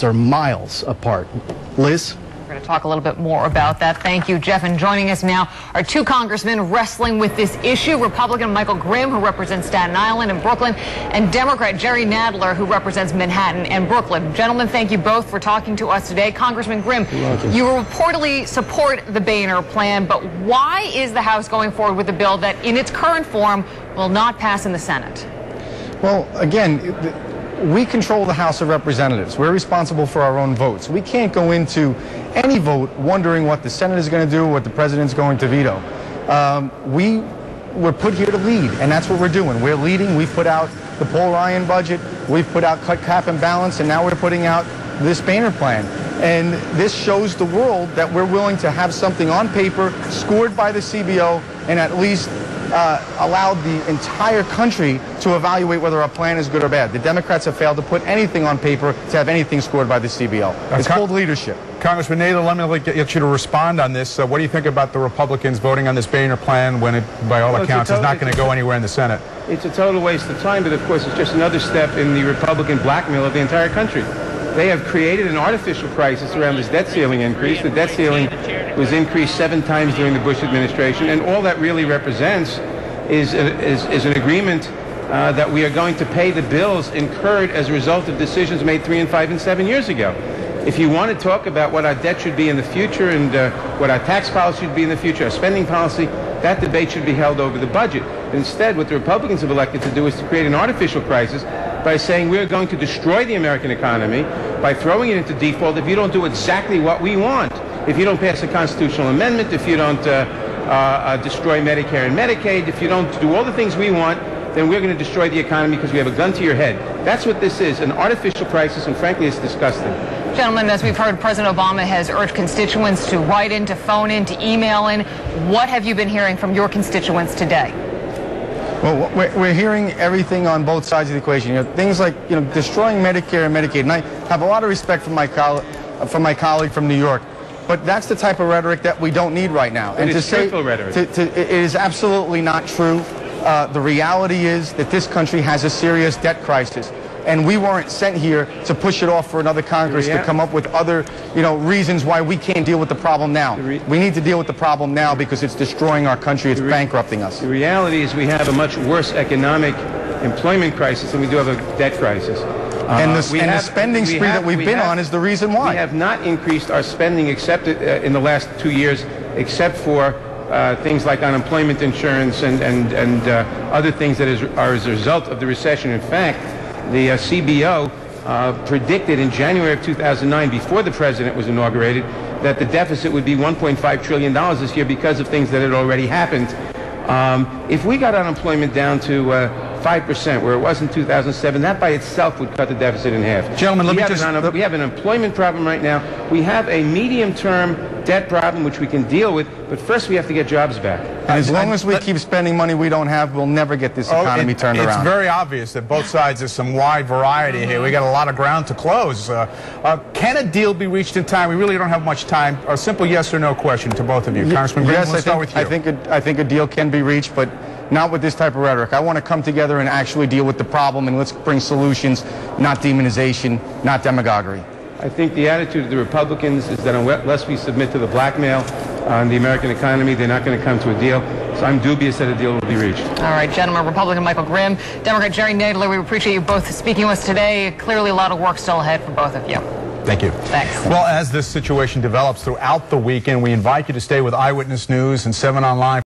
are miles apart. Liz? We're going to talk a little bit more about that. Thank you, Jeff. And joining us now are two congressmen wrestling with this issue. Republican Michael Grimm, who represents Staten Island and Brooklyn, and Democrat Jerry Nadler, who represents Manhattan and Brooklyn. Gentlemen, thank you both for talking to us today. Congressman Grimm, you reportedly support the Boehner plan, but why is the House going forward with a bill that in its current form will not pass in the Senate? Well, again, we control the House of Representatives. We're responsible for our own votes. We can't go into any vote wondering what the Senate is going to do, what the President's going to veto. We were put here to lead, and that's what we're doing. We're leading. We've put out the Paul Ryan budget. We've put out cut, cap, and balance, and now we're putting out this Boehner plan. And this shows the world that we're willing to have something on paper, scored by the CBO, and at least allowed the entire country to evaluate whether our plan is good or bad. The Democrats have failed to put anything on paper to have anything scored by the CBO. It's called leadership. Congressman Nadler, let me get you to respond on this. What do you think about the Republicans voting on this Boehner plan when it, by all accounts, is not going to go anywhere in the Senate? It's a total waste of time, but of course it's just another step in the Republican blackmail of the entire country. They have created an artificial crisis around this debt ceiling increase. The debt ceiling was increased 7 times during the Bush administration, and all that really represents is an agreement that we are going to pay the bills incurred as a result of decisions made 3 and 5 and 7 years ago. If you want to talk about what our debt should be in the future and what our tax policy should be in the future, our spending policy, that debate should be held over the budget. But instead, what the Republicans have elected to do is to create an artificial crisis by saying we're going to destroy the American economy by throwing it into default if you don't do exactly what we want. If you don't pass a constitutional amendment, if you don't destroy Medicare and Medicaid, if you don't do all the things we want, then we're going to destroy the economy because we have a gun to your head. That's what this is, an artificial crisis, and frankly, it's disgusting. Gentlemen, as we've heard, President Obama has urged constituents to write in, to phone in, to email in. What have you been hearing from your constituents today? Well, we're hearing everything on both sides of the equation. You know, things like destroying Medicare and Medicaid. And I have a lot of respect for my colleague from New York. But that's the type of rhetoric that we don't need right now. And to say rhetoric. It is absolutely not true. The reality is that this country has a serious debt crisis. And we weren't sent here to push it off for another Congress to come up with other, reasons why we can't deal with the problem now. We need to deal with the problem now because it's destroying our country. It's bankrupting us. The reality is we have a much worse economic employment crisis than we do have a debt crisis. And the spending spree that we've been on is the reason why. We have not increased our spending except in the last 2 years, except for things like unemployment insurance and other things that are as a result of the recession. In fact, the CBO predicted in January of 2009, before the president was inaugurated, that the deficit would be $1.5 trillion this year because of things that had already happened. If we got unemployment down to 5%, where it was in 2007, that by itself would cut the deficit in half. Gentlemen, we have an employment problem right now. We have a medium-term debt problem, which we can deal with, but first we have to get jobs back. And as long as we keep spending money we don't have, we'll never get this economy turned around. It's very obvious that both sides, there's some wide variety here. We got a lot of ground to close. Can a deal be reached in time? We really don't have much time. A simple yes or no question to both of you. Congressman Grimm, let's start with you. I think a deal can be reached, but not with this type of rhetoric. I want to come together and actually deal with the problem, and let's bring solutions, not demonization, not demagoguery. I think the attitude of the Republicans is that unless we submit to the blackmail on the American economy, they're not going to come to a deal. So I'm dubious that a deal will be reached. All right, gentlemen, Republican Michael Grimm, Democrat Jerry Nadler, we appreciate you both speaking with us today. Clearly a lot of work still ahead for both of you. Thank you. Thanks. Well, as this situation develops throughout the weekend, we invite you to stay with Eyewitness News and 7 Online.